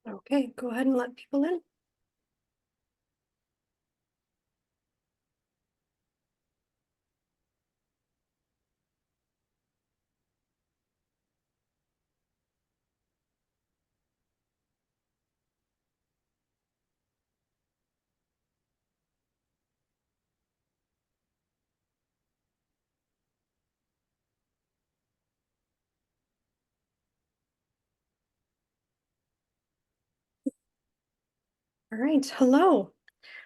Okay, go ahead and let people in. All right, hello.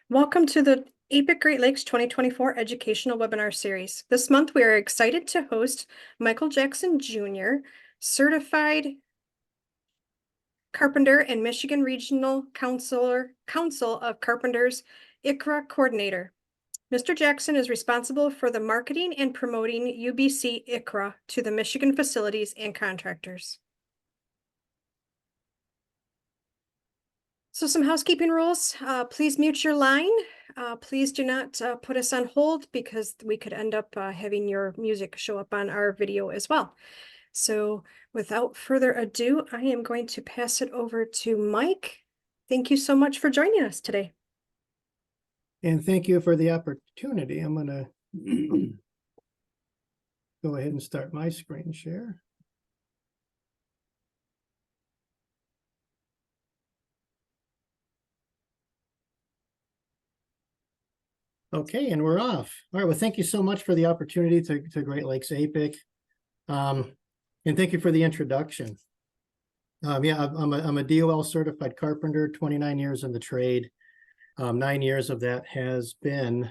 Welcome to the APIC Great Lakes 2024 Educational Webinar Series. This month, we are excited to host Michael Jackson Jr., Certified Carpenter and Michigan Regional Council of Carpenters ICRA Coordinator. Mr. Jackson is responsible for the marketing and promoting UBC ICRA to the Michigan facilities and contractors. So some housekeeping rules. Please mute your line. Please do not put us on hold because we could end up having your music show up on our video as well. So without further ado, I am going to pass it over to Mike. Thank you so much for joining us today. And thank you for the opportunity. I'm going to go ahead and start my screen share. Okay, and we're off. All right, well, thank you so much for the opportunity to Great Lakes APIC. And thank you for the introduction. Yeah, I'm a DOL certified carpenter, 29 years in the trade. 9 years of that has been,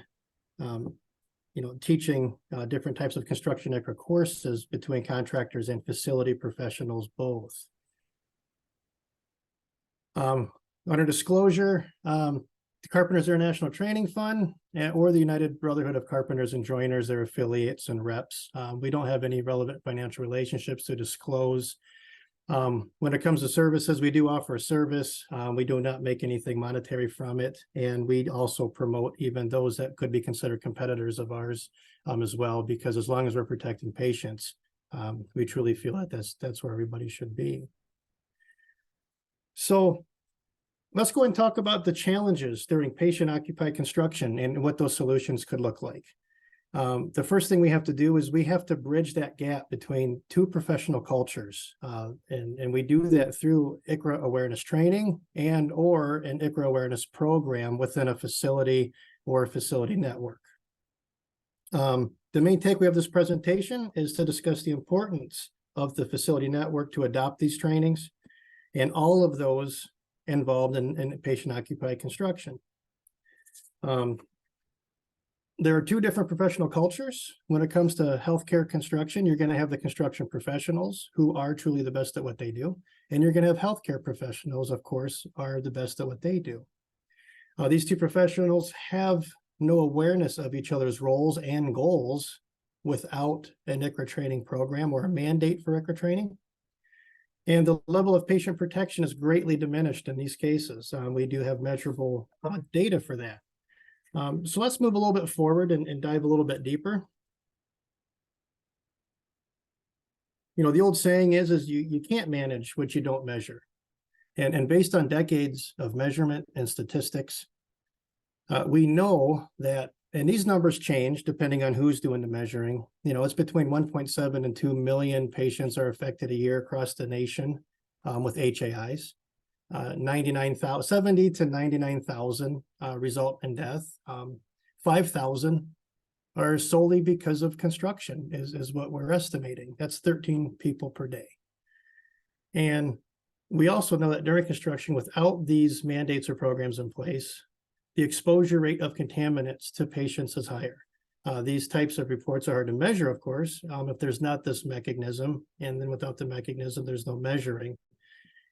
teaching different types of construction ICRA courses between contractors and facility professionals both. Under disclosure, the Carpenters International Training Fund or the United Brotherhood of Carpenters and Joiners, their affiliates and reps. We don't have any relevant financial relationships to disclose. When it comes to services, we do offer a service. We do not make anything monetary from it. And we also promote even those that could be considered competitors of ours as well, because as long as we're protecting patients, we truly feel that that's where everybody should be. So let's go and talk about the challenges during patient-occupied construction and what those solutions could look like. The first thing we have to do is we have to bridge that gap between two professional cultures. And we do that through ICRA awareness training and or an ICRA awareness program within a facility or a facility network. The main takeaway of this presentation is to discuss the importance of the facility network to adopt these trainings and all of those involved in patient-occupied construction. There are two different professional cultures. When it comes to healthcare construction, you're going to have the construction professionals who are truly the best at what they do. And you're going to have healthcare professionals, of course, are the best at what they do. These two professionals have no awareness of each other's roles and goals without an ICRA training program or a mandate for ICRA training. And the level of patient protection is greatly diminished in these cases. We do have measurable data for that. So let's move a little bit forward and dive a little bit deeper. The old saying is you can't manage what you don't measure. And based on decades of measurement and statistics, we know that, and these numbers change depending on who's doing the measuring. It's between 1.7 and 2 million patients are affected a year across the nation with HAIs. 70 to 99,000 result in death. 5,000 are solely because of construction is what we're estimating. That's 13 people per day. And we also know that during construction, without these mandates or programs in place, the exposure rate of contaminants to patients is higher. These types of reports are hard to measure, of course, if there's not this mechanism, and then without the mechanism, there's no measuring.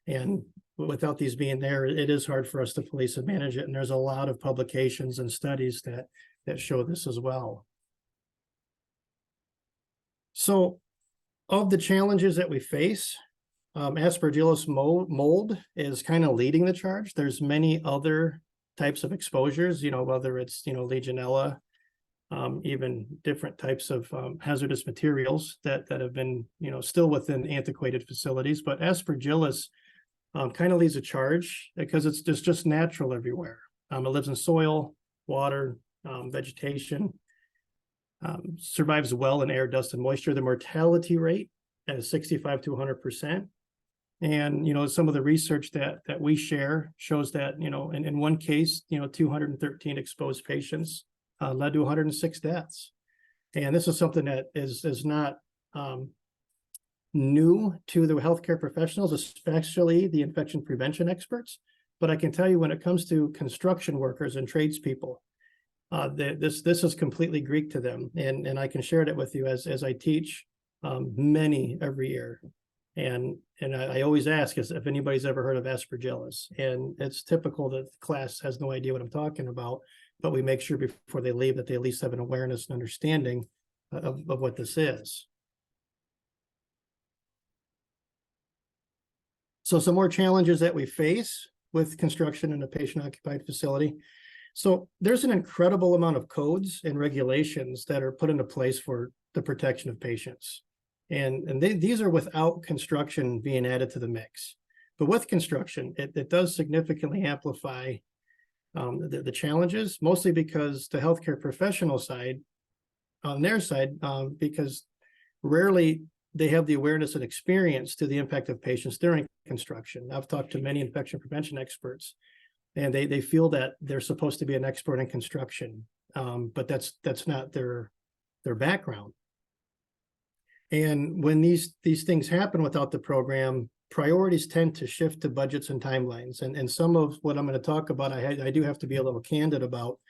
And without these being there, it is hard for us to police and manage it. And there's a lot of publications and studies that show this as well. So of the challenges that we face, Aspergillus mold is kind of leading the charge. There's many other types of exposures, whether it's, Legionella, even different types of hazardous materials that have been, still within antiquated facilities. But Aspergillus kind of leads a charge because it's just natural everywhere. It lives in soil, water, vegetation, survives well in air, dust, and moisture. The mortality rate is 65 to 100%. And, some of the research that we share shows that, in one case, 213 exposed patients led to 106 deaths. And this is something that is not new to the healthcare professionals, especially the infection prevention experts. But I can tell you when it comes to construction workers and tradespeople, this is completely Greek to them. And I can share it with you as I teach many every year. And I always ask if anybody's ever heard of Aspergillus. And it's typical that the class has no idea what I'm talking about, but we make sure before they leave that they at least have an awareness and understanding of what this is. So some more challenges that we face with construction in a patient-occupied facility. So there's an incredible amount of codes and regulations that are put into place for the protection of patients. And these are without construction being added to the mix. But with construction, it does significantly amplify the challenges, mostly because the healthcare professional side, on their side, because rarely they have the awareness and experience to the impact of patients during construction. I've talked to many infection prevention experts, and they feel that they're supposed to be an expert in construction, but that's not their background. And when these things happen without the program, priorities tend to shift to budgets and timelines. And some of what I'm going to talk about, I do have to be a little candid about,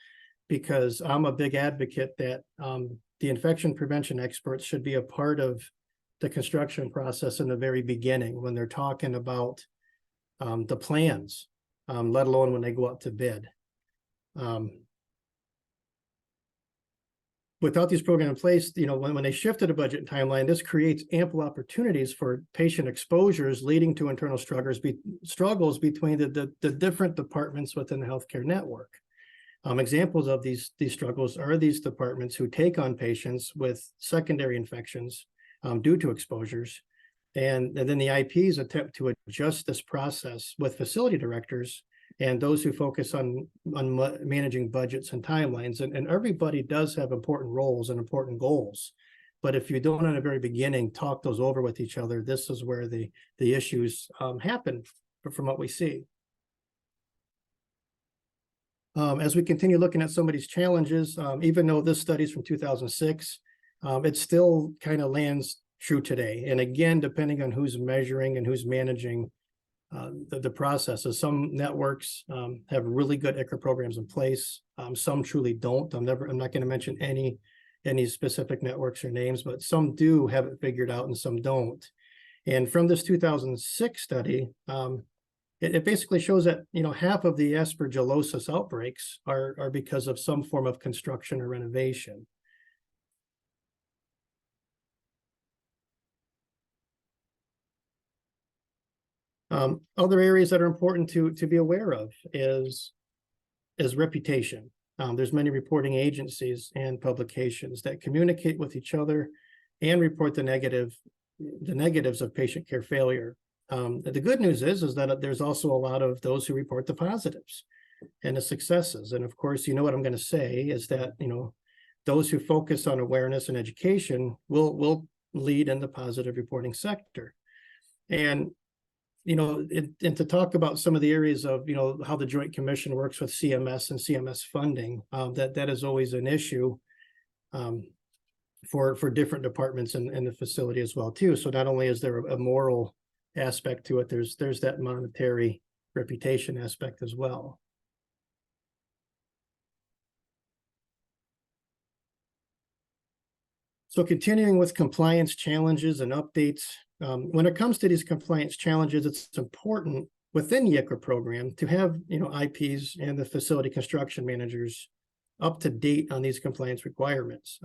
because I'm a big advocate that the infection prevention experts should be a part of the construction process in the very beginning when they're talking about the plans, let alone when they go out to bid. Without these programs in place, when they shifted a budget and timeline, this creates ample opportunities for patient exposures, leading to internal struggles between the different departments within the healthcare network. Examples of these struggles are these departments who take on patients with secondary infections due to exposures, and then the IPs attempt to adjust this process with facility directors and those who focus on managing budgets and timelines. And everybody does have important roles and important goals. But if you don't, in the very beginning, talk those over with each other, this is where the issues happen from what we see. As we continue looking at some of these challenges, even though this study is from 2006, it still kind of lands true today. And again, depending on who's measuring and who's managing the processes. Some networks have really good ICRA programs in place. Some truly don't. I'm not going to mention any specific networks or names, but some do have it figured out and some don't. And from this 2006 study, it basically shows that half of the aspergillosis outbreaks are because of some form of construction or renovation. Other areas that are important to be aware of is reputation. There's many reporting agencies and publications that communicate with each other and report the negatives of patient care failure. The good news is that there's also a lot of those who report the positives and the successes. And of course, what I'm going to say is that those who focus on awareness and education will lead in the positive reporting sector. And and to talk about some of the areas of, how the Joint Commission works with CMS and CMS funding, that is always an issue for different departments in the facility as well, too. So not only is there a moral aspect to it, there's that monetary reputation aspect as well. So continuing with compliance challenges and updates, when it comes to these compliance challenges, it's important within the ICRA program to have IPs and the facility construction managers up to date on these compliance requirements.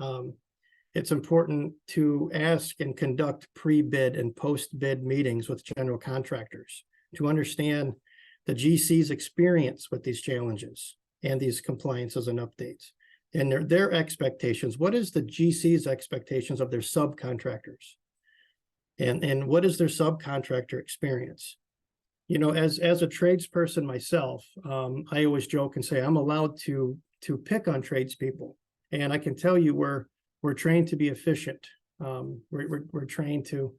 It's important to ask and conduct pre-bid and post-bid meetings with general contractors to understand the GC's experience with these challenges and these compliances and updates, and their expectations. What is the GC's expectations of their subcontractors? And what is their subcontractor experience? You know, as a tradesperson myself, I always joke and say I'm allowed to pick on tradespeople, and I can tell you we're trained to be efficient. We're trained to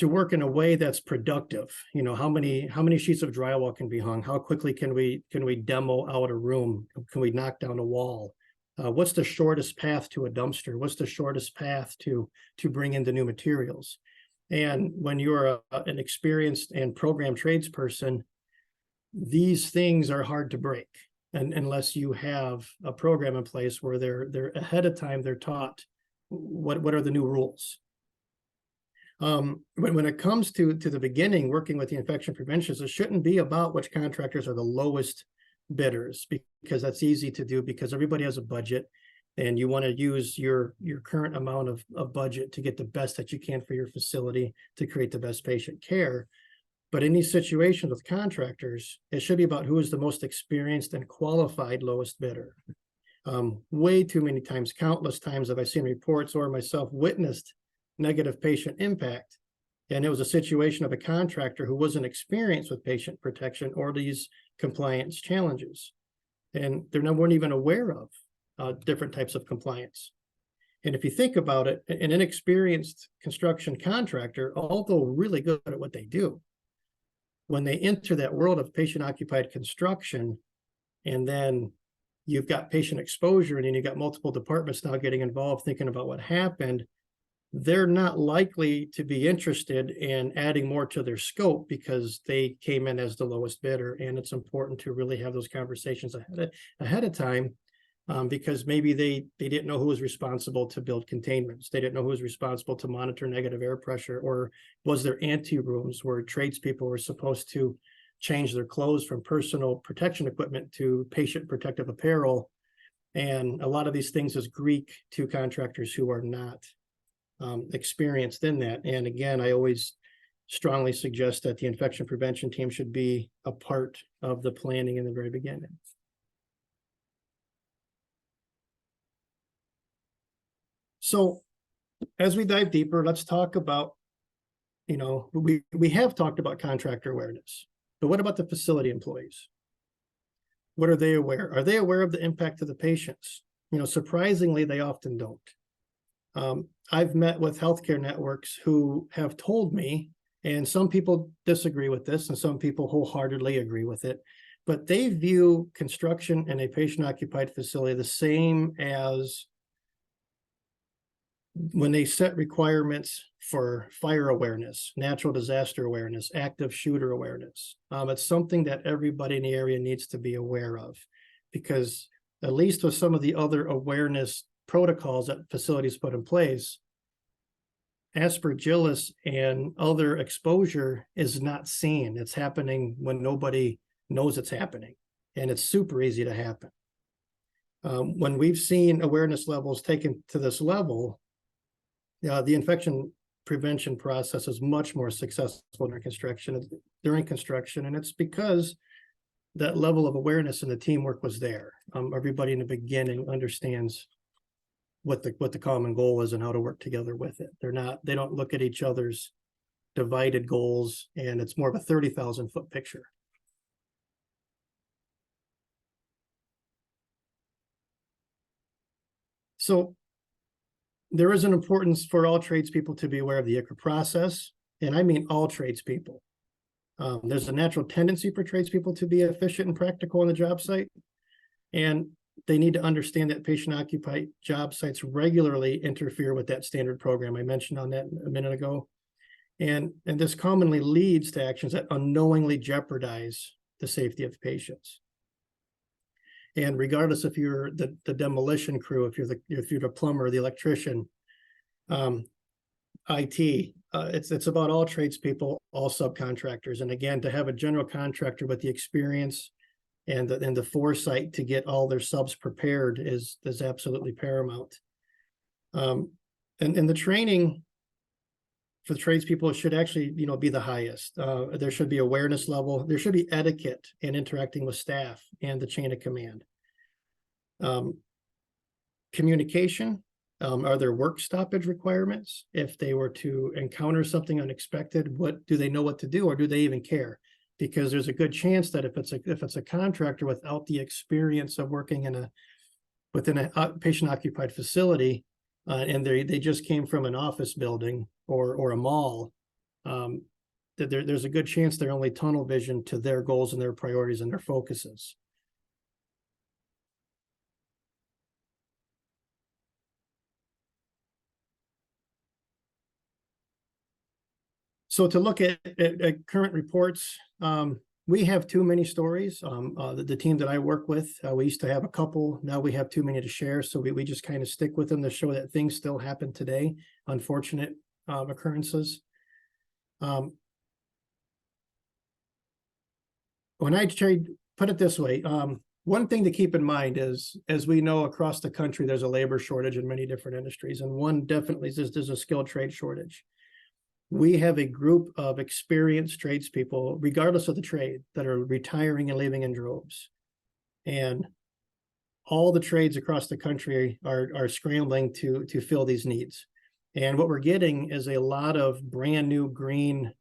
work in a way that's productive. You know, how many sheets of drywall can be hung? How quickly can we demo out a room? Can we knock down a wall? What's the shortest path to a dumpster? What's the shortest path to bring in the new materials? And when you're an experienced and programmed tradesperson, these things are hard to break, and unless you have a program in place where they're ahead of time, they're taught what are the new rules. When it comes to the beginning, working with the infection preventions, it shouldn't be about which contractors are the lowest bidders, because that's easy to do because everybody has a budget and you want to use your current amount of budget to get the best that you can for your facility to create the best patient care. But in these situations with contractors, it should be about who is the most experienced and qualified lowest bidder. Way too many times, countless times have I seen reports or myself witnessed negative patient impact. And it was a situation of a contractor who wasn't experienced with patient protection or these compliance challenges. And they weren't even aware of different types of compliance. And if you think about it, an inexperienced construction contractor, although really good at what they do, when they enter that world of patient-occupied construction, and then you've got patient exposure, and then you've got multiple departments now getting involved thinking about what happened, they're not likely to be interested in adding more to their scope because they came in as the lowest bidder. And it's important to really have those conversations ahead of time, because maybe they didn't know who was responsible to build containments. They didn't know who was responsible to monitor negative air pressure, or was there ante rooms where tradespeople were supposed to change their clothes from personal protection equipment to patient protective apparel. And a lot of these things is Greek to contractors who are not experienced in that. And again, I always strongly suggest that the infection prevention team should be a part of the planning in the very beginning. So as we dive deeper, let's talk about, you know, we have talked about contractor awareness, but what about the facility employees? What are they aware? Are they aware of the impact to the patients? You know, surprisingly, they often don't. I've met with healthcare networks who have told me, and some people disagree with this and some people wholeheartedly agree with it, but they view construction in a patient-occupied facility the same as when they set requirements for fire awareness, natural disaster awareness, active shooter awareness. It's something that everybody in the area needs to be aware of, because at least with some of the other awareness protocols that facilities put in place, aspergillus and other exposure is not seen. It's happening when nobody knows it's happening, and it's super easy to happen. When we've seen awareness levels taken to this level, the infection prevention process is much more successful during construction, and it's because that level of awareness and the teamwork was there. Everybody in the beginning understands what the common goal is and how to work together with it. They don't look at each other's divided goals, and it's more of a 30,000 foot picture. So there is an importance for all tradespeople to be aware of the ICRA process, and I mean all tradespeople. There's a natural tendency for tradespeople to be efficient and practical on the job site, and they need to understand that patient-occupied job sites regularly interfere with that standard program. I mentioned on that a minute ago. And this commonly leads to actions that unknowingly jeopardize the safety of patients. And regardless if you're the demolition crew, if you're the plumber, the electrician, IT, it's about all tradespeople, all subcontractors. And again, to have a general contractor with the experience and the foresight to get all their subs prepared is absolutely paramount. And the training for the tradespeople should actually, be the highest. There should be awareness level. There should be etiquette in interacting with staff and the chain of command. Communication Are there work stoppage requirements? If they were to encounter something unexpected, what do they know what to do, or do they even care? Because there's a good chance that if it's a contractor without the experience of working within a patient occupied facility, and they just came from an office building or a mall, that there's a good chance they're only tunnel vision to their goals and their priorities and their focuses. So to look at current reports, we have too many stories. The team that I work with, we used to have a couple. Now we have too many to share. So we just kind of stick with them to show that things still happen today, unfortunate occurrences. When I put it this way, one thing to keep in mind is, as we know across the country, there's a labor shortage in many different industries. And one definitely is there's a skilled trade shortage. We have a group of experienced tradespeople, regardless of the trade, that are retiring and leaving in droves. And all the trades across the country are scrambling to fill these needs. And what we're getting is a lot of brand new green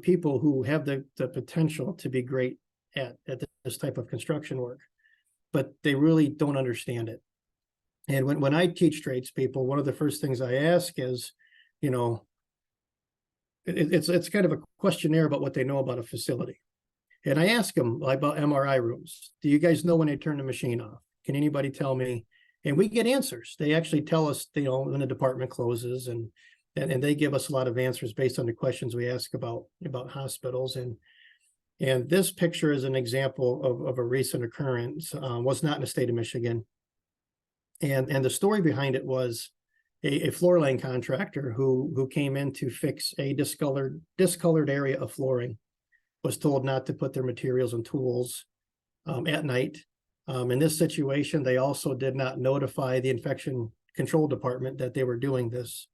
people who have the potential to be great at this type of construction work, but they really don't understand it. And when I teach tradespeople, one of the first things I ask is, you know, it's kind of a questionnaire about what they know about a facility. And I ask them about MRI rooms. Do you guys know when they turn the machine off? Can anybody tell me? And we get answers. They actually tell us, you know, when the department closes, and they give us a lot of answers based on the questions we ask about hospitals. And this picture is an example of a recent occurrence. Was not in the state of Michigan. And the story behind it was a floor laying contractor who came in to fix a discolored area of flooring, was told not to put their materials and tools at night. In this situation, they also did not notify the infection control department that they were doing this.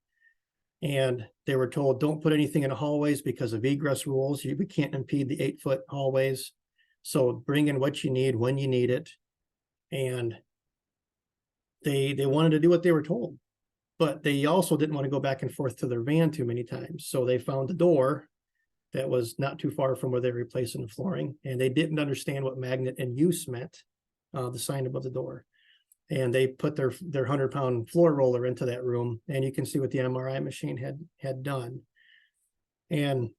And they were told, don't put anything in the hallways because of egress rules. We can't impede the 8-foot hallways. So bring in what you need when you need it. And they wanted to do what they were told, but they also didn't want to go back and forth to their van too many times. So they found a door that was not too far from where they were replacing the flooring, and they didn't understand what magnet in use meant, the sign above the door. And they put their 100-pound floor roller into that room, and you can see what the MRI machine had done. And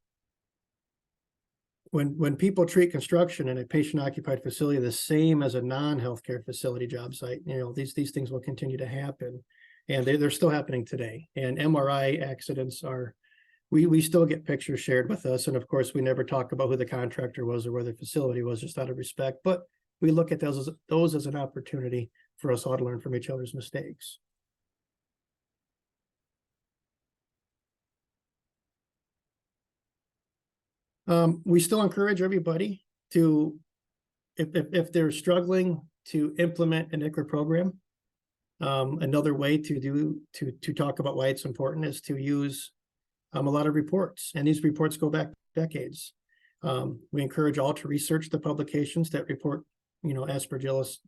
when people treat construction in a patient-occupied facility the same as a non-healthcare facility job site, you know, these things will continue to happen, and they're still happening today. And MRI accidents are, we still get pictures shared with us, and of course we never talk about who the contractor was or where the facility was, just out of respect. But we look at those as an opportunity for us all to learn from each other's mistakes. We still encourage everybody to, if they're struggling, to implement an ICRA program. Another way to talk about why it's important is to use a lot of reports, and these reports go back decades. We encourage all to research the publications that report, you know, aspergillosis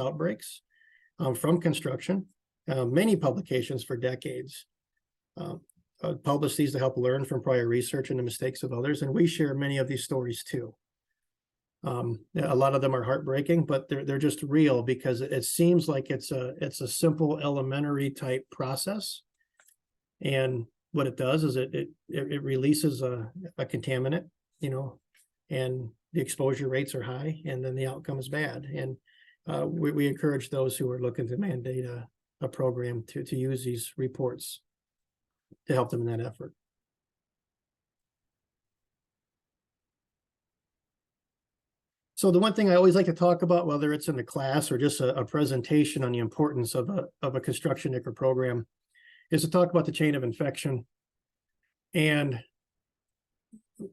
outbreaks from construction. Many publications for decades publish these to help learn from prior research and the mistakes of others, and we share many of these stories too. A lot of them are heartbreaking, but they're just real, because it seems like it's a simple elementary type process, and what it does is it releases a contaminant, you know, and the exposure rates are high, and then the outcome is bad. And we encourage those who are looking to mandate a program to use these reports to help them in that effort. So the one thing I always like to talk about, whether it's in the class or just a presentation on the importance of a construction ICRA program, is to talk about the chain of infection. And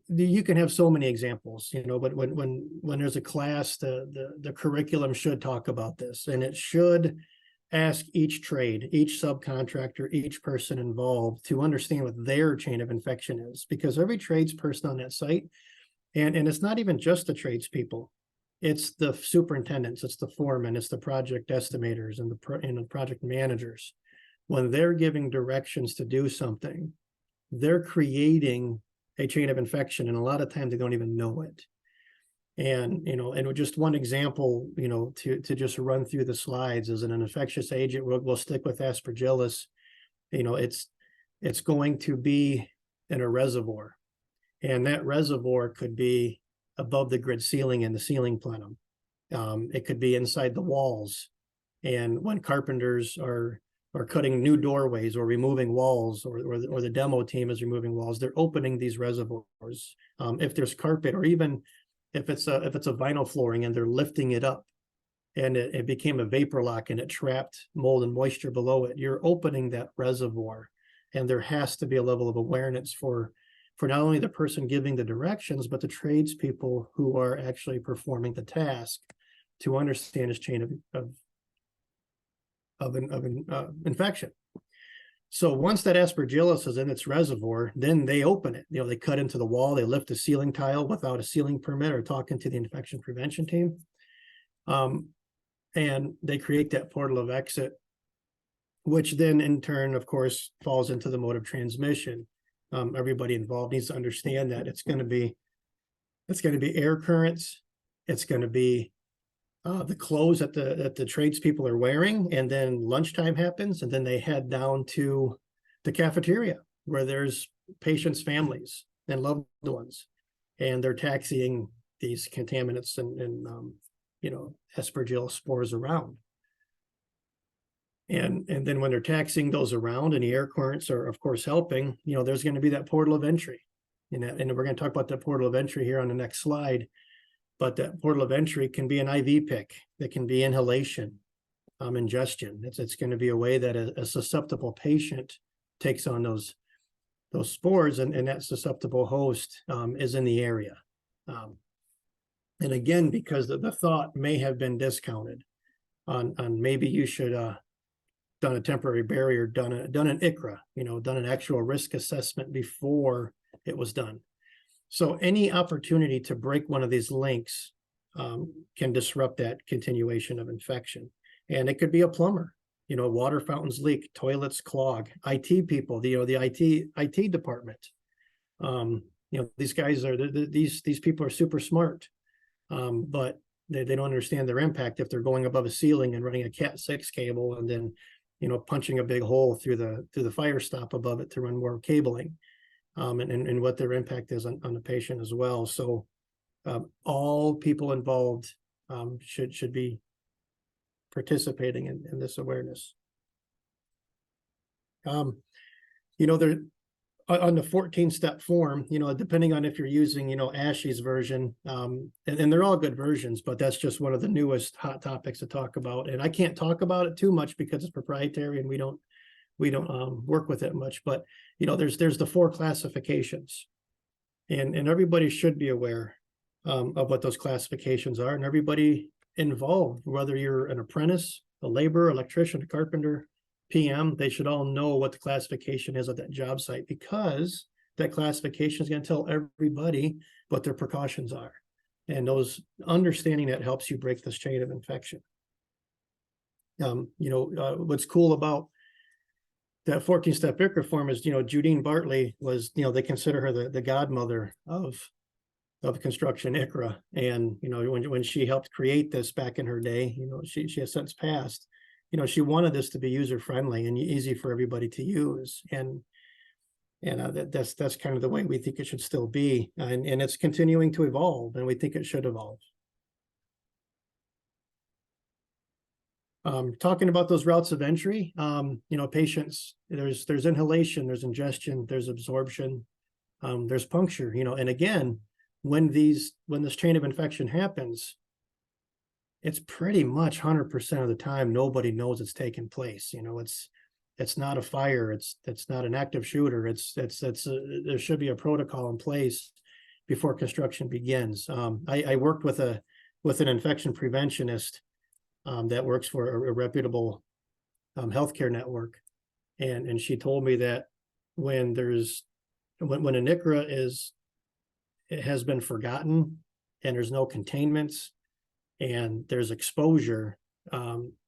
you can have so many examples, you know, but when there's a class, the curriculum should talk about this, and it should ask each trade, each subcontractor, each person involved to understand what their chain of infection is, because every tradesperson on that site, and it's not even just the tradespeople, it's the superintendents, it's the foremen, it's the project estimators, and the project managers. when they're giving directions to do something, they're creating a chain of infection, and a lot of times they don't even know it. And, and just one example, to just run through the slides, as an infectious agent, we'll stick with Aspergillus. It's going to be in a reservoir, and that reservoir could be above the grid ceiling in the ceiling plenum. It could be inside the walls. And when carpenters are cutting new doorways or removing walls, or the demo team is removing walls, they're opening these reservoirs. If there's carpet, or even if it's a vinyl flooring and they're lifting it up and it became a vapor lock and it trapped mold and moisture below it, you're opening that reservoir. And there has to be a level of awareness for not only the person giving the directions, but the tradespeople who are actually performing the task, to understand this chain of infection. So once that Aspergillus is in its reservoir, then they open it. They cut into the wall, they lift a ceiling tile without a ceiling permit or talking to the infection prevention team. And they create that portal of exit, which then in turn, of course, falls into the mode of transmission. Everybody involved needs to understand that it's going to be air currents, it's going to be the clothes that the tradespeople are wearing, and then lunchtime happens, and then they head down to the cafeteria where there's patients' families and loved ones, and they're taxiing these contaminants and Aspergillus spores around. And then when they're taxiing those around, and the air currents are, of course, helping, there's going to be that portal of entry. And we're going to talk about that portal of entry here on the next slide. But that portal of entry can be an IV pick. It can be inhalation, ingestion. It's going to be a way that a susceptible patient takes on those spores, and that susceptible host is in the area. And again, because the thought may have been discounted on maybe you should done a temporary barrier, done an ICRA, done an actual risk assessment before it was done. So any opportunity to break one of these links can disrupt that continuation of infection. And it could be a plumber, water fountains leak, toilets clog, IT people, the IT department. These guys these people are super smart, but they don't understand their impact if they're going above a ceiling and running a Cat 6 cable, and then punching a big hole through the fire stop above it to run more cabling. And what their impact is on the patient as well. So all people involved should be participating in this awareness. There on the 14-step form, depending on if you're using, Ashley's version, and they're all good versions, but that's just one of the newest hot topics to talk about. And I can't talk about it too much because it's proprietary and we don't work with it much, but there's the 4 classifications, and everybody should be aware of what those classifications are, and everybody involved, whether you're an apprentice, a laborer, electrician, a carpenter, PM, they should all know what the classification is at that job site, because that classification is going to tell everybody what their precautions are, and those understanding that helps you break this chain of infection. What's cool about that 14-step ICRA form is, Judine Bartley was, they consider her the godmother of construction ICRA. And, when she helped create this back in her day, she has since passed, she wanted this to be user-friendly and easy for everybody to use. And that's kind of the way we think it should still be. And it's continuing to evolve, and we think it should evolve. Talking about those routes of entry, patients, there's inhalation, there's ingestion, there's absorption, there's puncture, and again, when this chain of infection happens, it's pretty much 100% of the time, nobody knows it's taken place. It's not a fire. It's not an active shooter. There should be a protocol in place before construction begins. I worked with an infection preventionist that works for a reputable healthcare network, and she told me that when an ICRA has been forgotten and there's no containments and there's exposure,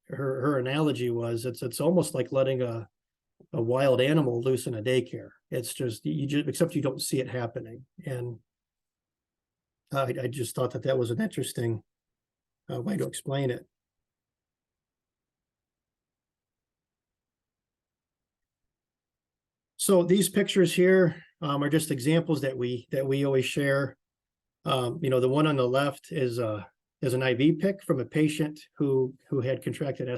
her analogy was it's almost like letting a a wild animal loose in a daycare. It's just, except you don't see it happening. And I just thought that was an interesting way to explain it. So these pictures here are just examples that we always share. The one on the left is an IV pic from a patient who had contracted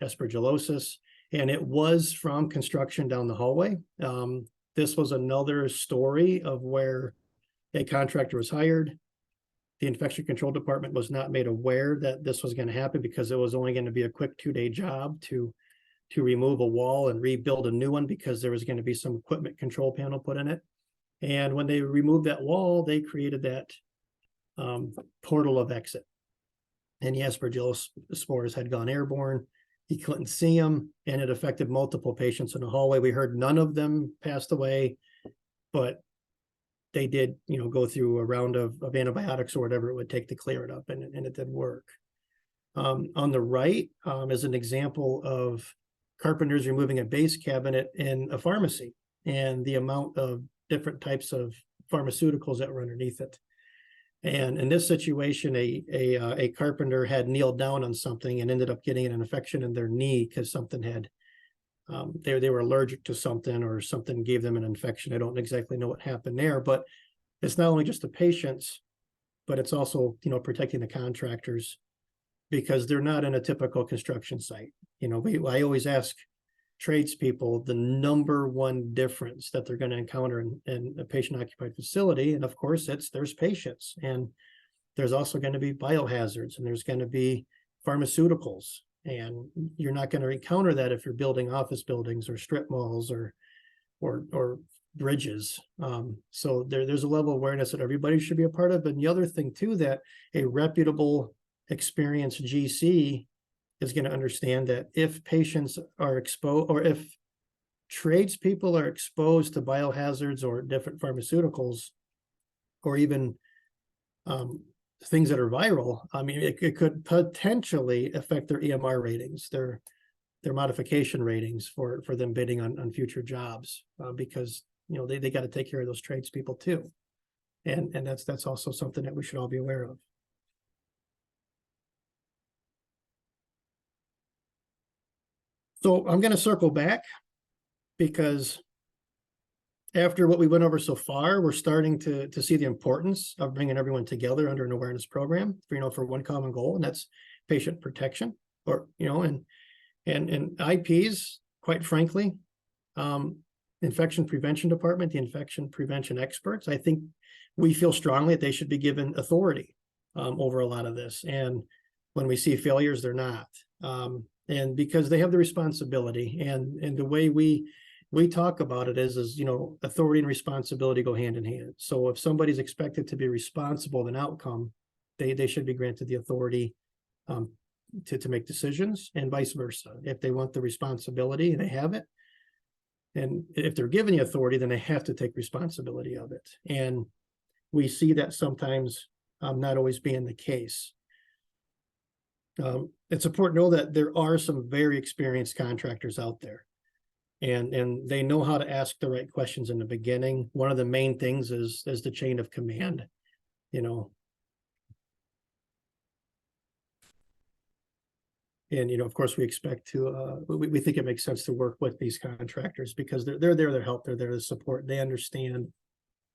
aspergillosis, and it was from construction down the hallway. This was another story of where a contractor was hired. The infection control department was not made aware that this was going to happen because it was only going to be a quick 2-day job to remove a wall and rebuild a new one because there was going to be some equipment control panel put in it. And when they removed that wall, they created that portal of exit. And the aspergillus spores had gone airborne. He couldn't see them, and it affected multiple patients in the hallway. We heard none of them passed away, but they did, go through a round of antibiotics or whatever it would take to clear it up, and it did work. On the right is an example of carpenters removing a base cabinet in a pharmacy and the amount of different types of pharmaceuticals that were underneath it. And in this situation, a carpenter had kneeled down on something and ended up getting an infection in their knee because something had, they were allergic to something, or something gave them an infection. I don't exactly know what happened there, but it's not only just the patients, but it's also, protecting the contractors, because they're not in a typical construction site. I always ask tradespeople the number one difference that they're going to encounter in a patient occupied facility. And of course, there's patients, and there's also going to be biohazards, and there's going to be pharmaceuticals. And you're not going to encounter that if you're building office buildings or strip malls or bridges. So there's a level of awareness that everybody should be a part of. And the other thing too, that a reputable, experienced GC is going to understand that if patients are exposed, or if tradespeople are exposed to biohazards or different pharmaceuticals, or even things that are viral, it could potentially affect their EMR ratings, their modification ratings for them bidding on future jobs, because they got to take care of those tradespeople too, and that's also something that we should all be aware of. So I'm going to circle back, because after what we went over so far, we're starting to see the importance of bringing everyone together under an awareness program, for one common goal, and that's patient protection. And IPs, quite frankly, infection prevention department, the infection prevention experts, I think we feel strongly that they should be given authority over a lot of this. And when we see failures, they're not. And because they have the responsibility, and the way we talk about it is authority and responsibility go hand in hand. So if somebody's expected to be responsible of an outcome, they should be granted the authority to make decisions, and vice versa. If they want the responsibility, they have it. And if they're given the authority, then they have to take responsibility of it. And we see that sometimes not always being the case. It's important to know that there are some very experienced contractors out there, and they know how to ask the right questions in the beginning. One of the main things is the chain of command, And of course, we expect to. We think it makes sense to work with these contractors, because they're there to help. They're there to support. They understand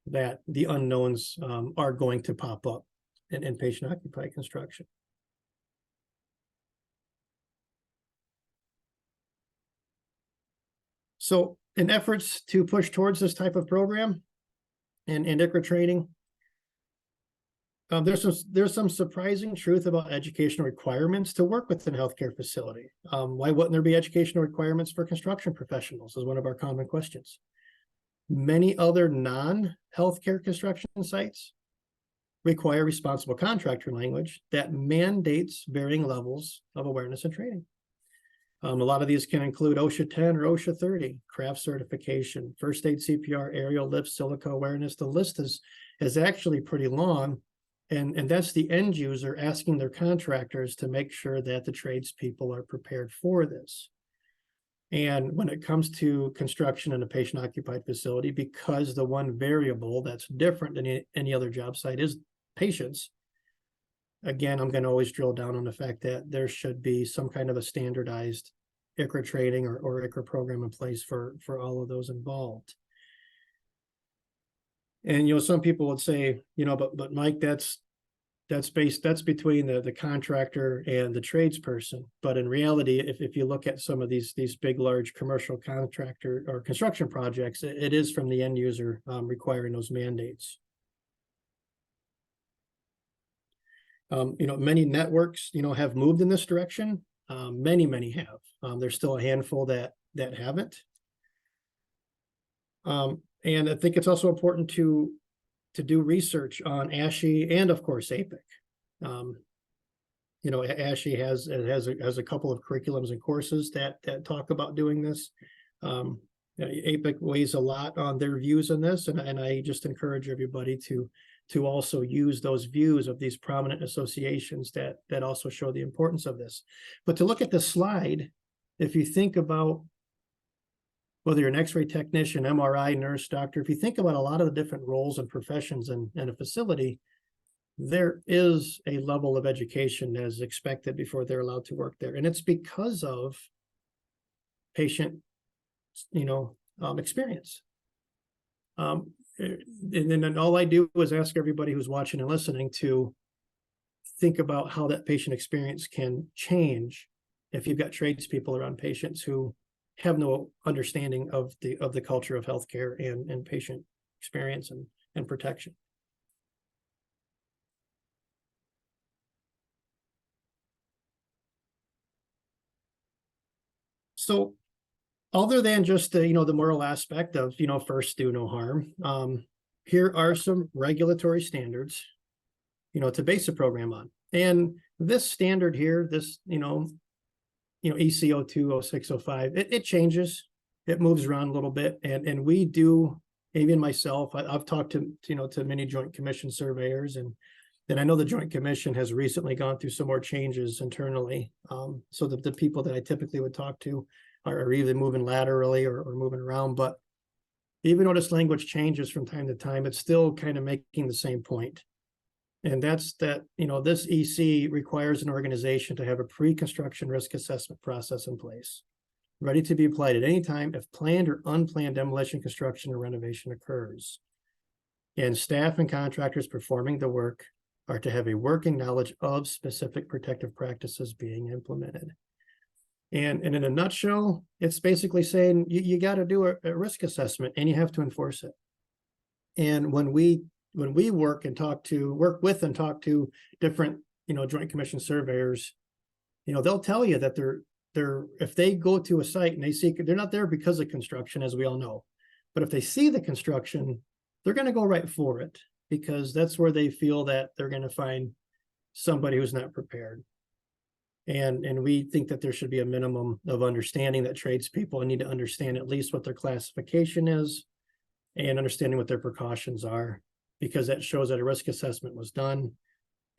that the unknowns are going to pop up in patient occupied construction. So in efforts to push towards this type of program and ICRA training, there's some surprising truth about educational requirements to work within a healthcare facility. Why wouldn't there be educational requirements for construction professionals, is one of our common questions. Many other non-healthcare construction sites require responsible contractor language that mandates varying levels of awareness and training. A lot of these can include OSHA 10 or OSHA 30, craft certification, first aid, CPR, aerial lift, silica awareness. The list is actually pretty long, and that's the end user asking their contractors to make sure that the tradespeople are prepared for this. And when it comes to construction in a patient occupied facility, because the one variable that's different than any other job site is patients, again, I'm going to always drill down on the fact that there should be some kind of a standardized ICRA training or ICRA program in place for all of those involved. And, some people would say, but Mike, that's between the contractor and the tradesperson. But in reality, if you look at some of these big, large commercial contractor or construction projects, it is from the end user requiring those mandates. Many networks, have moved in this direction. Many have. There's still a handful that haven't. And I think it's also important to do research on ASHI and, of course, APIC. ASHI has a couple of curriculums and courses that talk about doing this. APIC weighs a lot on their views on this, and I just encourage everybody to also use those views of these prominent associations that also show the importance of this. But to look at this slide, if you think about whether you're an X-ray technician, MRI, nurse, doctor, if you think about a lot of the different roles and professions in a facility, there is a level of education that is expected before they're allowed to work there. And it's because of patient, experience. And then all I do is ask everybody who's watching and listening to think about how that patient experience can change if you've got tradespeople around patients who have no understanding of the culture of healthcare and patient experience and protection. So other than just the moral aspect of first do no harm, here are some regulatory standards to base a program on. And this standard here, this ECO 20605, it changes, it moves around a little bit, and we do, even myself, I've talked to many Joint Commission surveyors, and I know the Joint Commission has recently gone through some more changes internally, so that the people that I typically would talk to are either moving laterally or moving around. But even though this language changes from time to time, it's still kind of making the same point. And that's that, this EC requires an organization to have a pre-construction risk assessment process in place, ready to be applied at any time if planned or unplanned demolition, construction, or renovation occurs. And staff and contractors performing the work are to have a working knowledge of specific protective practices being implemented. And in a nutshell, it's basically saying you got to do a risk assessment and you have to enforce it. And when we work with and talk to different, Joint Commission surveyors, they'll tell you that they're if they go to a site and they see, they're not there because of construction, as we all know, but if they see the construction, they're going to go right for it because that's where they feel that they're going to find somebody who's not prepared. And we think that there should be a minimum of understanding that tradespeople need to understand at least what their classification is and understanding what their precautions are, because that shows that a risk assessment was done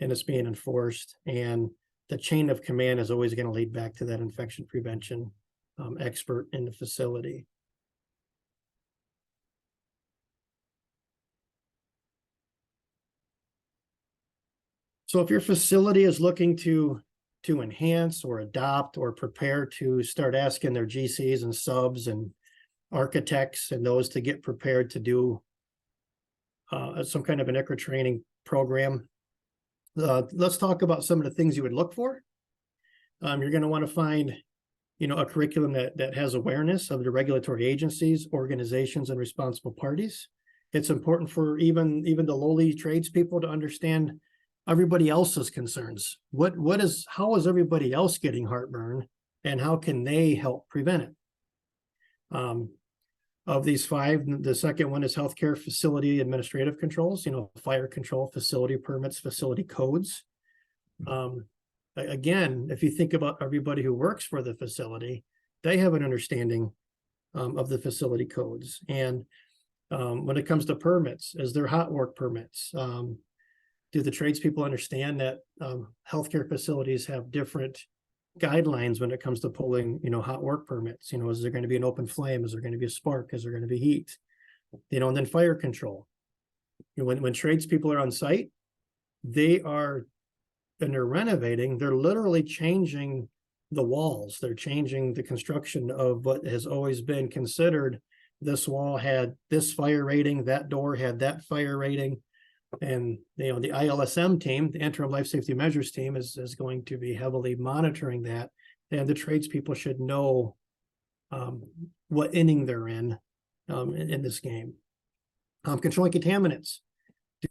and it's being enforced. And the chain of command is always going to lead back to that infection prevention expert in the facility. So if your facility is looking to enhance or adopt or prepare to start asking their GCs and subs and architects and those to get prepared to do some kind of an ICRA training program, let's talk about some of the things you would look for. You're going to want to find, a curriculum that has awareness of the regulatory agencies, organizations, and responsible parties. It's important for even the lowly tradespeople to understand everybody else's concerns. How is everybody else getting heartburn, and how can they help prevent it? Of these five, the second one is healthcare facility administrative controls, fire control, facility permits, facility codes. Again, if you think about everybody who works for the facility, they have an understanding of the facility codes. And when it comes to permits, is there hot work permits? Do the tradespeople understand that healthcare facilities have different guidelines when it comes to pulling, hot work permits. Is there going to be an open flame? Is there going to be a spark? Is there going to be heat? And then fire control. When tradespeople are on site, and they're renovating, they're literally changing the walls. They're changing the construction of what has always been considered. This wall had this fire rating, that door had that fire rating. And the ILSM team, the interim life safety measures team, is going to be heavily monitoring that. And the tradespeople should know what inning they're in this game. Controlling contaminants.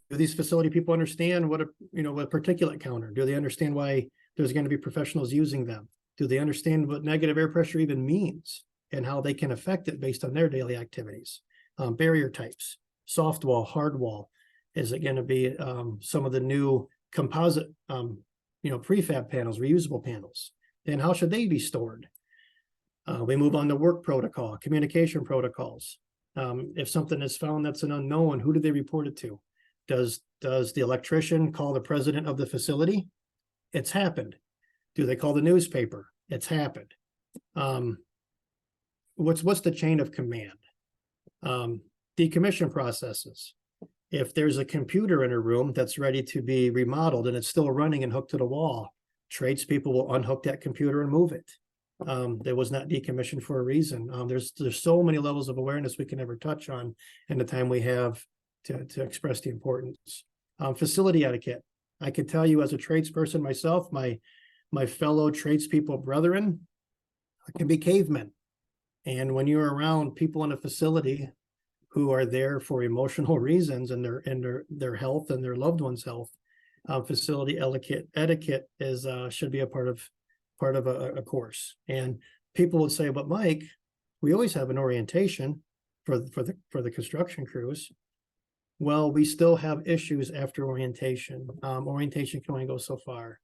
Do these facility people understand what a particulate counter? Do they understand why there's going to be professionals using them? Do they understand what negative air pressure even means and how they can affect it based on their daily activities? Barrier types, soft wall, hard wall. Is it going to be some of the new composite, prefab panels, reusable panels? And how should they be stored? We move on to work protocol, communication protocols. If something is found that's an unknown, who do they report it to? Does the electrician call the president of the facility? It's happened. Do they call the newspaper? It's happened. What's the chain of command? Decommission processes. If there's a computer in a room that's ready to be remodeled and it's still running and hooked to the wall, tradespeople will unhook that computer and move it. That was not decommissioned for a reason. There's so many levels of awareness we can never touch on in the time we have to express the importance. Facility etiquette. I could tell you as a tradesperson myself, my fellow tradespeople brethren can be cavemen. And when you're around people in a facility who are there for emotional reasons and their health and their loved ones' health, facility etiquette is should be a part of a course. And people would say, but Mike, we always have an orientation for the construction crews. Well, we still have issues after orientation. Orientation can only go so far.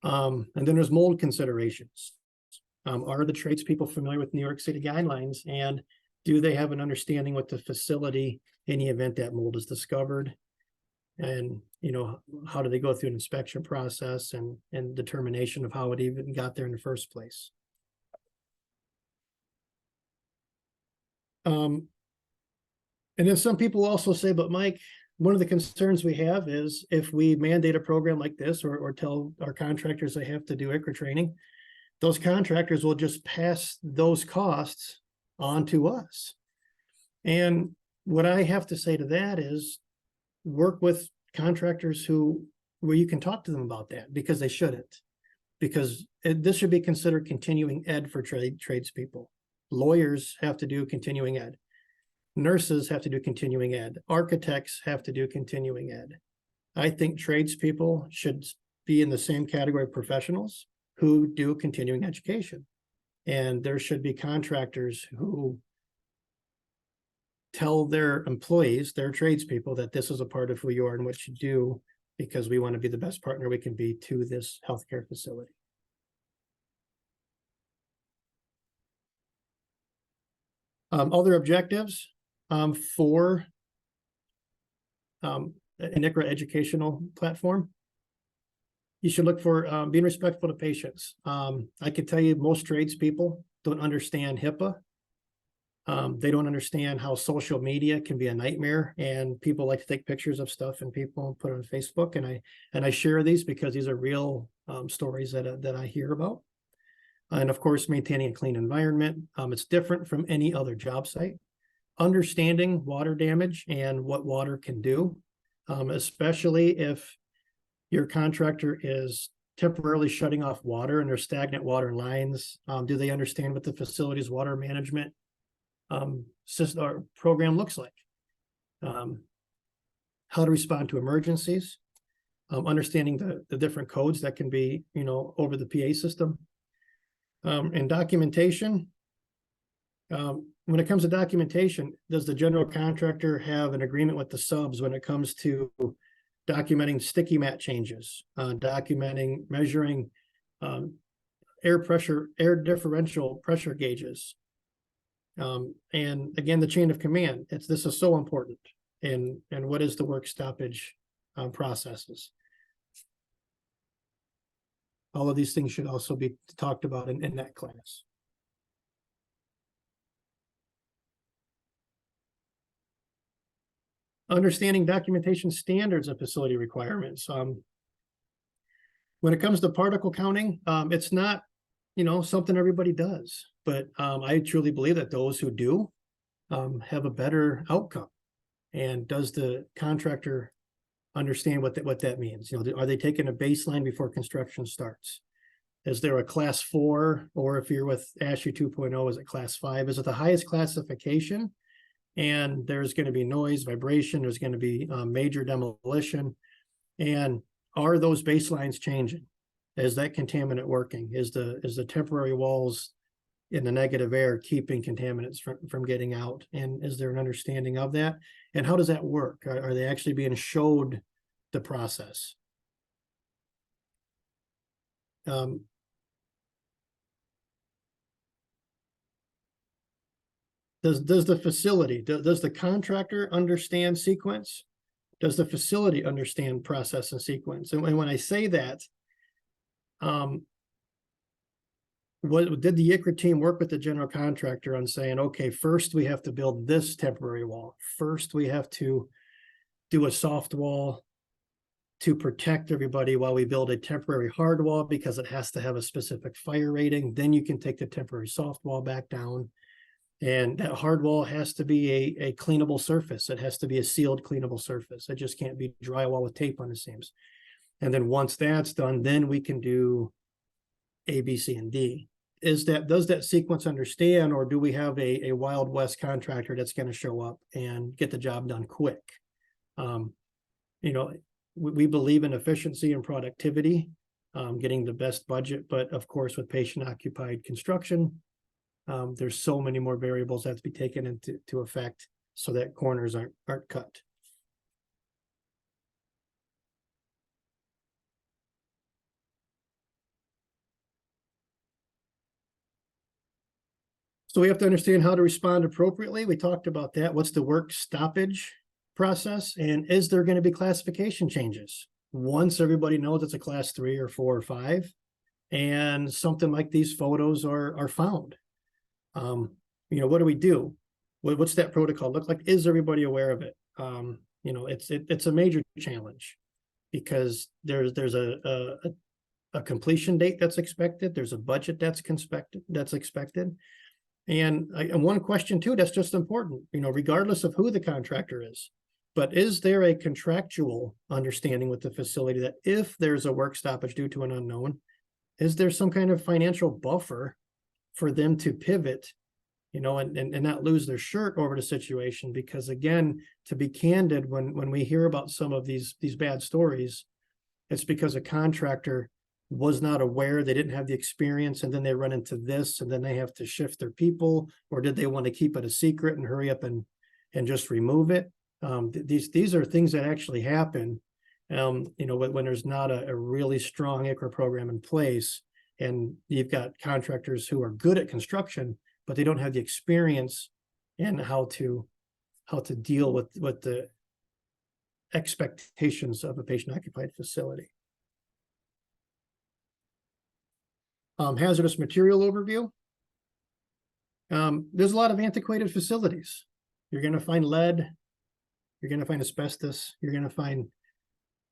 And then there's mold considerations. Are the tradespeople familiar with New York City guidelines, and do they have an understanding with the facility in the event that mold is discovered? And how do they go through an inspection process and determination of how it even got there in the first place? And then some people also say, but Mike, one of the concerns we have is if we mandate a program like this or tell our contractors they have to do ICRA training, those contractors will just pass those costs on to us. And what I have to say to that is work with contractors where you can talk to them about that, because they shouldn't. Because this should be considered continuing ed for tradespeople. Lawyers have to do continuing ed. Nurses have to do continuing ed. Architects have to do continuing ed. I think tradespeople should be in the same category of professionals who do continuing education. And there should be contractors who tell their employees, their tradespeople, that this is a part of who you are and what you do, because we want to be the best partner we can be to this healthcare facility. Other objectives for an ICRA educational platform. You should look for being respectful to patients. I can tell you most tradespeople don't understand HIPAA. They don't understand how social media can be a nightmare, and people like to take pictures of stuff and people put it on Facebook. And I share these because these are real stories that I hear about. And of course, maintaining a clean environment. It's different from any other job site. Understanding water damage and what water can do, especially if your contractor is temporarily shutting off water and there's stagnant water lines. Do they understand what the facility's water management system or program looks like? How to respond to emergencies, understanding the different codes that can be, over the PA system. And documentation. When it comes to documentation, does the general contractor have an agreement with the subs when it comes to documenting sticky mat changes, measuring air differential pressure gauges? And again, the chain of command, this is so important. And what is the work stoppage processes? All of these things should also be talked about in that class. Understanding documentation standards and facility requirements. When it comes to particle counting, it's not, something everybody does, but I truly believe that those who do have a better outcome. And does the contractor understand what that means? Are they taking a baseline before construction starts? Is there a class 4, or if you're with ASHE 2.0, is it class 5? Is it the highest classification? And there's going to be noise, vibration, there's going to be major demolition. And are those baselines changing? Is that contaminant working? Is the temporary walls in the negative air keeping contaminants from getting out? And is there an understanding of that? And how does that work? Are they actually being showed the process? Does the facility, does the contractor understand sequence? Does the facility understand process and sequence? And when I say that, what did the ICRA team work with the general contractor on saying, okay, first we have to build this temporary wall. First we have to do a soft wall to protect everybody while we build a temporary hard wall because it has to have a specific fire rating. Then you can take the temporary soft wall back down. And that hard wall has to be a cleanable surface. It has to be a sealed cleanable surface. It just can't be drywall with tape on the seams. And then once that's done, then we can do A, B, C, and D. Does that sequence understand, or do we have a Wild West contractor that's going to show up and get the job done quick? We believe in efficiency and productivity, getting the best budget, but of course with patient occupied construction, there's so many more variables that have to be taken into effect so that corners aren't cut. So we have to understand how to respond appropriately. We talked about that. What's the work stoppage process? And is there going to be classification changes once everybody knows it's a class 3 or 4 or 5 and something like these photos are found? What do we do? What's that protocol look like? Is everybody aware of it? It's a major challenge because there's a completion date that's expected. There's a budget that's expected. And one question too, that's just important, regardless of who the contractor is, but is there a contractual understanding with the facility that if there's a work stoppage due to an unknown, is there some kind of financial buffer for them to pivot, and not lose their shirt over the situation? Because again, to be candid, when we hear about some of these bad stories, it's because a contractor was not aware, they didn't have the experience, and then they run into this, and then they have to shift their people, or did they want to keep it a secret and hurry up and just remove it? These are things that actually happen, when there's not a really strong ICRA program in place, and you've got contractors who are good at construction, but they don't have the experience in how to deal with the expectations of a patient-occupied facility. Hazardous material overview. There's a lot of antiquated facilities. You're going to find lead. You're going to find asbestos. You're going to find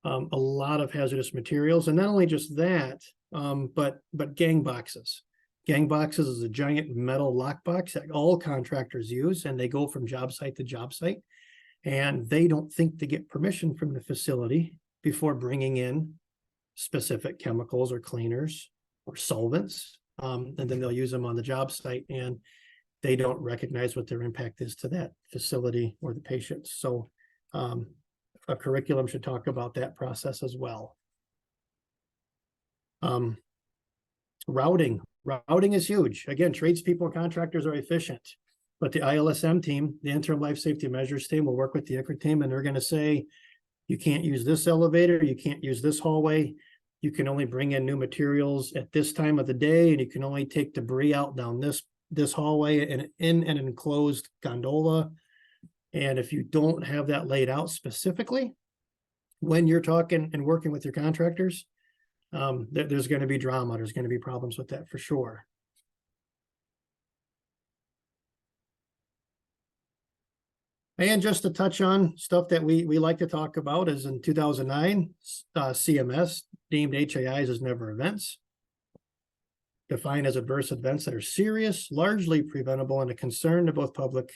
a lot of hazardous materials. And not only just that, but gang boxes. Gang boxes is a giant metal lockbox that all contractors use, and they go from job site to job site. And they don't think to get permission from the facility before bringing in specific chemicals or cleaners or solvents, and then they'll use them on the job site, and they don't recognize what their impact is to that facility or the patients. So a curriculum should talk about that process as well. Routing is huge. Again, tradespeople and contractors are efficient, but the ILSM team, the interim life safety measures team, will work with the ICRA team, and they're going to say, you can't use this elevator, you can't use this hallway, you can only bring in new materials at this time of the day, and you can only take debris out down this hallway and in an enclosed gondola. And if you don't have that laid out specifically when you're talking and working with your contractors, there's going to be drama. There's going to be problems with that for sure. And just to touch on stuff that we like to talk about is in 2009, CMS deemed HAIs as never events, defined as adverse events that are serious, largely preventable, and a concern to both public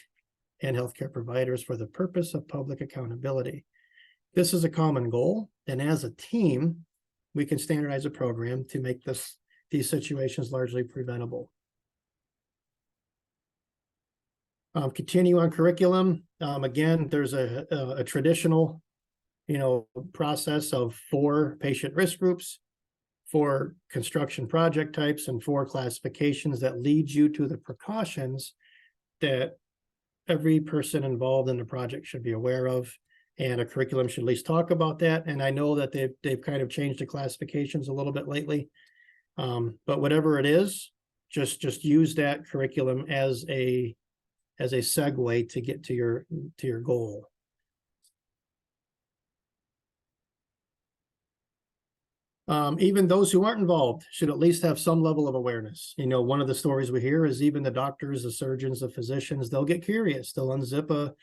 and healthcare providers for the purpose of public accountability. This is a common goal, and as a team, we can standardize a program to make these situations largely preventable. Continue on curriculum. Again, there's a traditional, process of 4 patient risk groups, 4 construction project types, and 4 classifications that lead you to the precautions that every person involved in the project should be aware of. And a curriculum should at least talk about that. And I know that they've kind of changed the classifications a little bit lately. But whatever it is, just use that curriculum as a segue to get to your goal. Even those who aren't involved should at least have some level of awareness. One of the stories we hear is even the doctors, the surgeons, the physicians, they'll get curious. They'll unzip a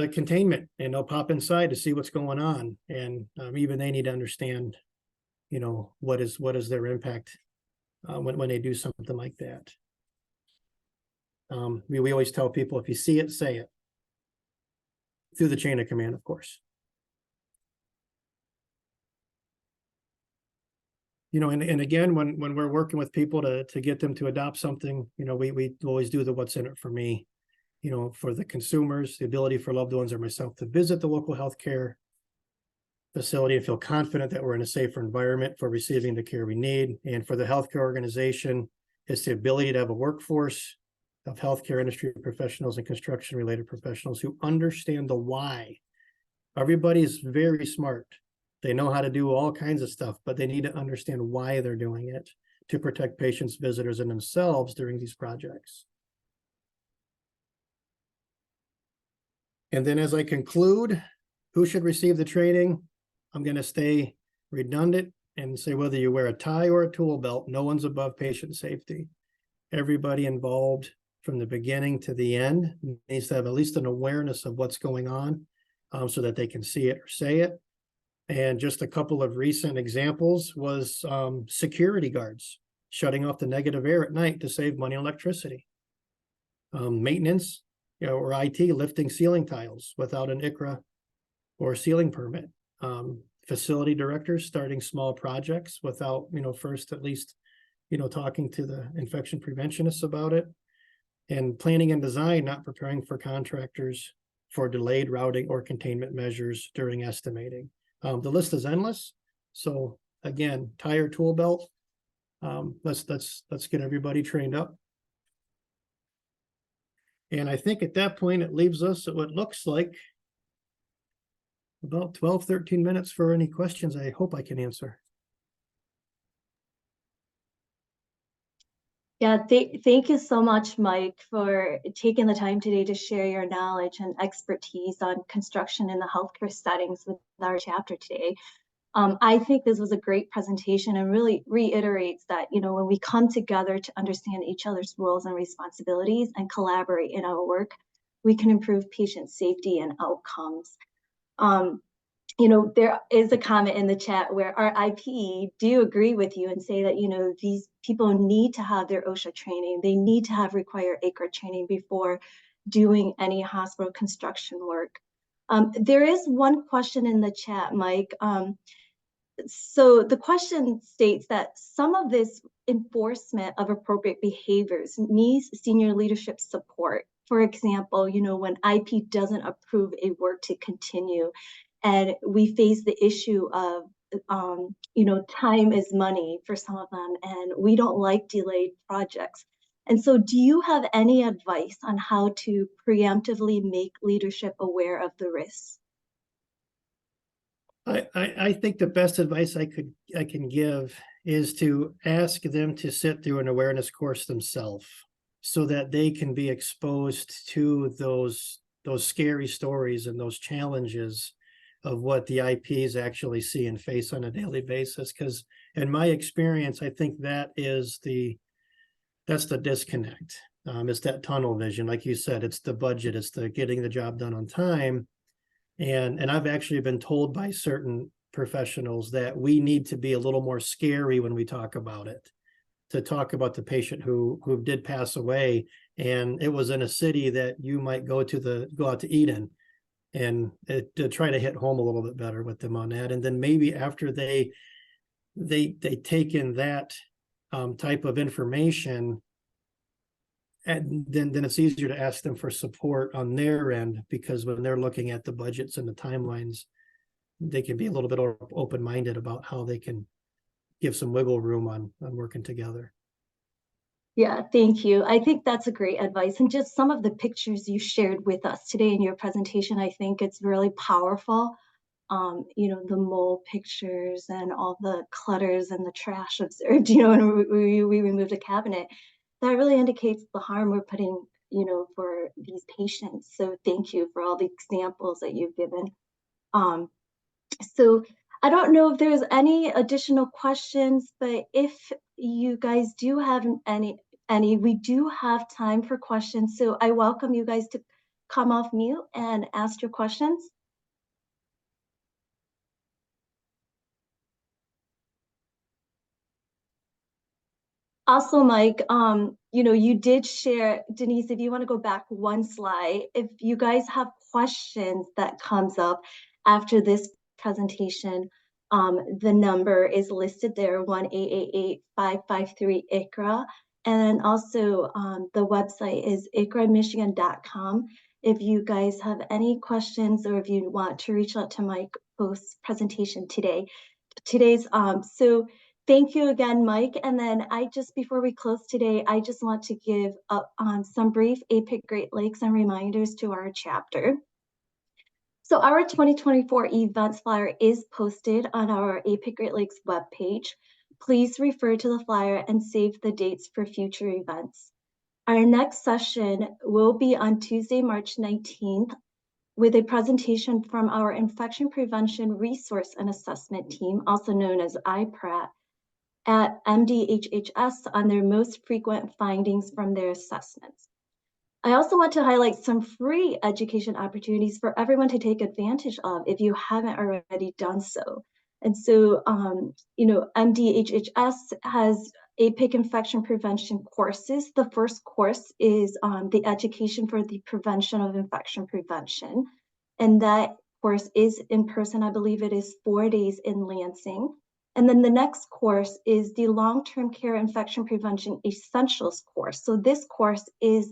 containment and they'll pop inside to see what's going on. And even they need to understand, what is their impact when they do something like that. We always tell people, if you see it, say it. Through the chain of command, of course. And again, when we're working with people to get them to adopt something, we always do the what's in it for me. For the consumers, the ability for loved ones or myself to visit the local healthcare facility and feel confident that we're in a safer environment for receiving the care we need. And for the healthcare organization, it's the ability to have a workforce of healthcare industry professionals and construction-related professionals who understand the why. Everybody's very smart. They know how to do all kinds of stuff, but they need to understand why they're doing it to protect patients, visitors, and themselves during these projects. And then as I conclude, who should receive the training? I'm going to stay redundant and say whether you wear a tie or a tool belt, no one's above patient safety. Everybody involved from the beginning to the end needs to have at least an awareness of what's going on so that they can see it or say it. And just a couple of recent examples was security guards shutting off the negative air at night to save money on electricity. Maintenance, or IT lifting ceiling tiles without an ICRA or ceiling permit. Facility directors starting small projects without, first at least, talking to the infection preventionists about it. And planning and design not preparing for contractors for delayed routing or containment measures during estimating. The list is endless. So again, tie or tool belt. Let's get everybody trained up. And I think at that point, it leaves us at what looks like about 12, 13 minutes for any questions I hope I can answer. Yeah, thank you so much, Mike, for taking the time today to share your knowledge and expertise on construction in the healthcare settings with our chapter today. I think this was a great presentation and really reiterates that, when we come together to understand each other's roles and responsibilities and collaborate in our work, we can improve patient safety and outcomes. There is a comment in the chat where our IPE do agree with you and say that, these people need to have their OSHA training. They need to have required ICRA training before doing any hospital construction work. There is one question in the chat, Mike. So the question states that some of this enforcement of appropriate behaviors needs senior leadership support. For example, when IP doesn't approve a work to continue, and we face the issue of, time is money for some of them, and we don't like delayed projects. And so do you have any advice on how to preemptively make leadership aware of the risks? I think the best advice I can give is to ask them to sit through an awareness course themselves so that they can be exposed to those scary stories and those challenges of what the IPs actually see and face on a daily basis. Because in my experience, I think that's the disconnect. It's that tunnel vision. Like you said, it's the budget, it's the getting the job done on time. And I've actually been told by certain professionals that we need to be a little more scary when we talk about it, to talk about the patient who did pass away, and it was in a city that you might go out to eat in, and to try to hit home a little bit better with them on that. And then maybe after they take in that type of information, and then it's easier to ask them for support on their end, because when they're looking at the budgets and the timelines, they can be a little bit open-minded about how they can give some wiggle room on working together. Yeah, thank you. I think that's a great advice. And just some of the pictures you shared with us today in your presentation, I think it's really powerful. The mole pictures and all the clutters and the trash observed, when we removed a cabinet, that really indicates the harm we're putting, for these patients. So thank you for all the examples that you've given. So I don't know if there's any additional questions, but if you guys do have any, we do have time for questions. So I welcome you guys to come off mute and ask your questions. Also, Mike, you did share, Denise, if you want to go back one slide, if you guys have questions that comes up after this presentation, the number is listed there, 1-888-553-ICRA. And also the website is icramichigan.com. If you guys have any questions, or if you want to reach out to Mike post presentation today's so thank you again, Mike. And then before we close today, I just want to give some brief APIC Great Lakes and reminders to our chapter. So our 2024 events flyer is posted on our APIC Great Lakes webpage. Please refer to the flyer and save the dates for future events. Our next session will be on Tuesday, March 19th, with a presentation from our Infection Prevention Resource and Assessment Team, also known as ICRA, at MDHHS on their most frequent findings from their assessments. I also want to highlight some free education opportunities for everyone to take advantage of if you haven't already done so. And so, MDHHS has APIC infection prevention courses. The first course is the education for the prevention of infection prevention. And that course is in person. I believe it is 4 days in Lansing. And then the next course is the long-term care infection prevention essentials course. So this course is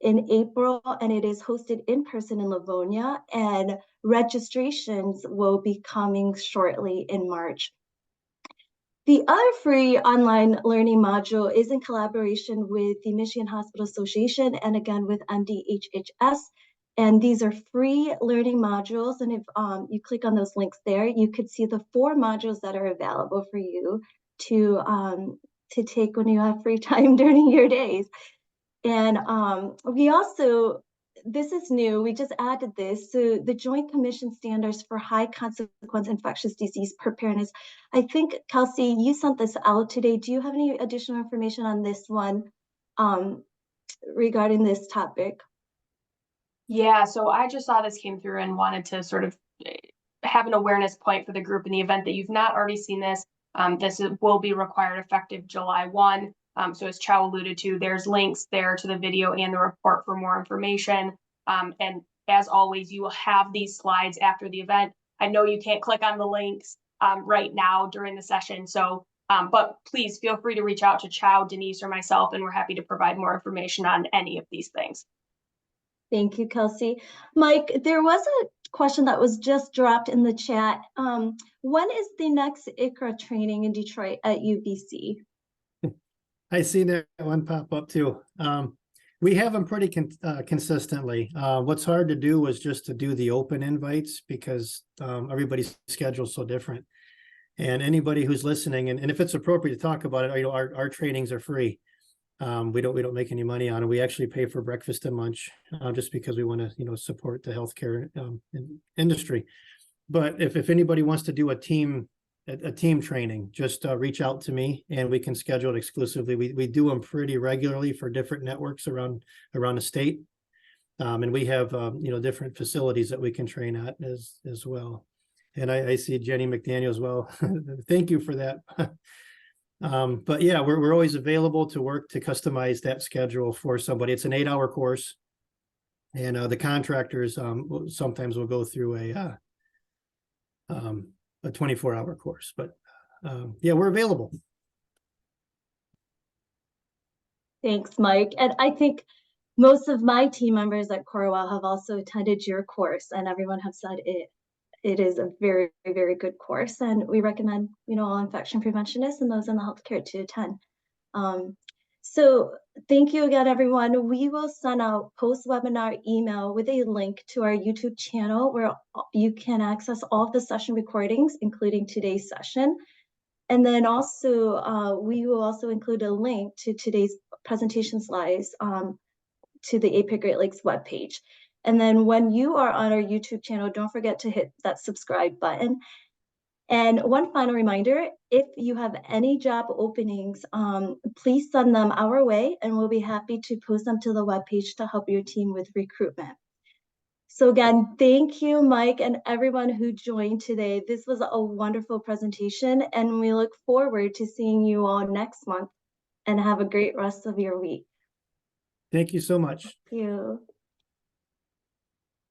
in April, and it is hosted in person in Livonia, and registrations will be coming shortly in March. The other free online learning module is in collaboration with the Michigan Hospital Association and again with MDHHS. And these are free learning modules. And if you click on those links there, you could see the 4 modules that are available for you to take when you have free time during your days. And we also, this is new, we just added this. So the Joint Commission standards for high consequence infectious disease preparedness. I think, Kelsey, you sent this out today. Do you have any additional information on this one regarding this topic? Yeah, so I just saw this came through and wanted to sort of have an awareness point for the group in the event that you've not already seen this. This will be required effective July 1. So as Chow alluded to, there's links there to the video and the report for more information. And as always, you will have these slides after the event. I know you can't click on the links right now during the session. So, but please feel free to reach out to Chow, Denise, or myself, and we're happy to provide more information on any of these things. Thank you, Kelsey. Mike, there was a question that was just dropped in the chat. When is the next ICRA training in Detroit at UBC? I see that one pop up too. We have them pretty consistently. What's hard to do was just to do the open invites because everybody's schedule is so different. And anybody who's listening, and if it's appropriate to talk about it, our trainings are free. We don't make any money on it. We actually pay for breakfast and lunch just because we want to support the healthcare industry. But if anybody wants to do a team training, just reach out to me and we can schedule it exclusively. We do them pretty regularly for different networks around the state. And we have, different facilities that we can train at as well. And I see Jenny McDaniel as well. Thank you for that. But yeah, we're always available to work to customize that schedule for somebody. It's an 8-hour course. And the contractors sometimes will go through a 24-hour course, but yeah, we're available. Thanks, Mike. And I think most of my team members at Corewell have also attended your course, and everyone have said it is a very, very good course. And we recommend, all infection preventionists and those in the healthcare to attend. So thank you again, everyone. We will send out post-webinar email with a link to our YouTube channel where you can access all of the session recordings, including today's session. And then also, we will also include a link to today's presentation slides to the APIC Great Lakes webpage. And then when you are on our YouTube channel, don't forget to hit that subscribe button. And one final reminder, if you have any job openings, please send them our way and we'll be happy to post them to the webpage to help your team with recruitment. So again, thank you, Mike, and everyone who joined today. This was a wonderful presentation and we look forward to seeing you all next month, and have a great rest of your week. Thank you so much. Thank you.